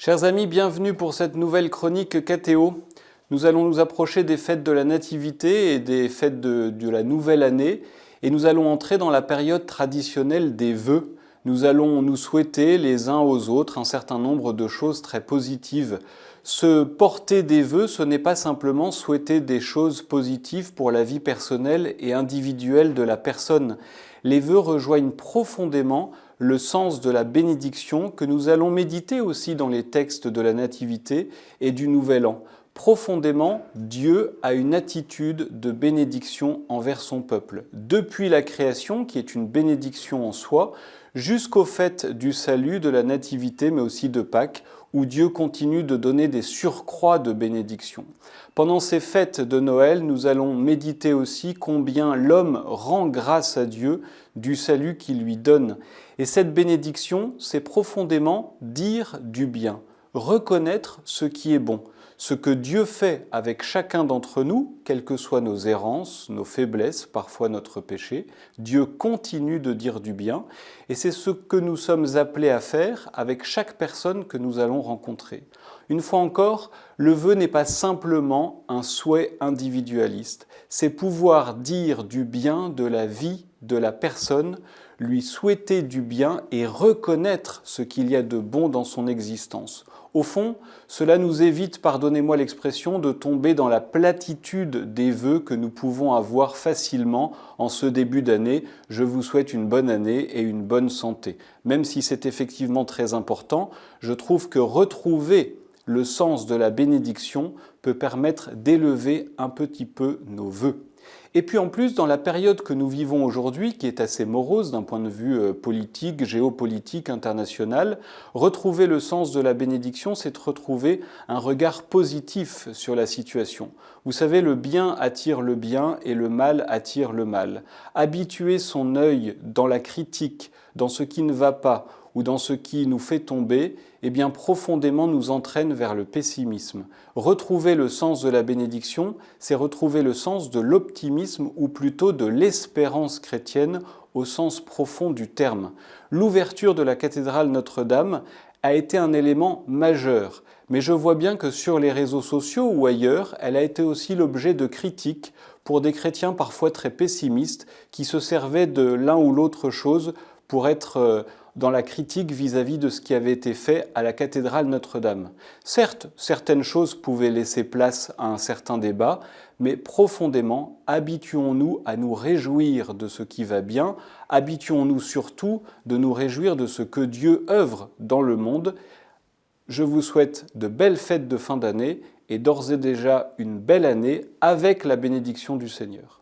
Chers amis, bienvenue pour cette nouvelle chronique Cathéo. Nous allons nous approcher des fêtes de la Nativité et des fêtes de la Nouvelle Année et nous allons entrer dans la période traditionnelle des vœux. Nous allons nous souhaiter les uns aux autres un certain nombre de choses très positives. Se porter des vœux, ce n'est pas simplement souhaiter des choses positives pour la vie personnelle et individuelle de la personne. Les vœux rejoignent profondément le sens de la bénédiction que nous allons méditer aussi dans les textes de la Nativité et du Nouvel An. Profondément, Dieu a une attitude de bénédiction envers son peuple. Depuis la création, qui est une bénédiction en soi, jusqu'au fait du salut, de la Nativité, mais aussi de Pâques, où Dieu continue de donner des surcroîts de bénédiction. Pendant ces fêtes de Noël, nous allons méditer aussi combien l'homme rend grâce à Dieu du salut qu'il lui donne. Et cette bénédiction, c'est profondément dire du bien, reconnaître ce qui est bon. Ce que Dieu fait avec chacun d'entre nous, quelles que soient nos errances, nos faiblesses, parfois notre péché, Dieu continue de dire du bien et c'est ce que nous sommes appelés à faire avec chaque personne que nous allons rencontrer. Une fois encore, le vœu n'est pas simplement un souhait individualiste, c'est pouvoir dire du bien de la vie de la personne, lui souhaiter du bien et reconnaître ce qu'il y a de bon dans son existence. Au fond, cela nous évite, pardonnez-moi l'expression, de tomber dans la platitude des vœux que nous pouvons avoir facilement en ce début d'année. Je vous souhaite une bonne année et une bonne santé. Même si c'est effectivement très important, je trouve que retrouver le sens de la bénédiction peut permettre d'élever un petit peu nos vœux. Et puis en plus, dans la période que nous vivons aujourd'hui, qui est assez morose d'un point de vue politique, géopolitique, international, retrouver le sens de la bénédiction, c'est retrouver un regard positif sur la situation. Vous savez, le bien attire le bien et le mal attire le mal. Habituer son œil dans la critique, dans ce qui ne va pas, ou dans ce qui nous fait tomber, eh bien profondément nous entraîne vers le pessimisme. Retrouver le sens de la bénédiction, c'est retrouver le sens de l'optimisme ou plutôt de l'espérance chrétienne au sens profond du terme. L'ouverture de la cathédrale Notre-Dame a été un élément majeur, mais je vois bien que sur les réseaux sociaux ou ailleurs, elle a été aussi l'objet de critiques pour des chrétiens parfois très pessimistes qui se servaient de l'un ou l'autre chose pour être dans la critique vis-à-vis de ce qui avait été fait à la cathédrale Notre-Dame. Certes, certaines choses pouvaient laisser place à un certain débat, mais profondément, habituons-nous à nous réjouir de ce qui va bien, habituons-nous surtout de nous réjouir de ce que Dieu œuvre dans le monde. Je vous souhaite de belles fêtes de fin d'année et d'ores et déjà une belle année avec la bénédiction du Seigneur.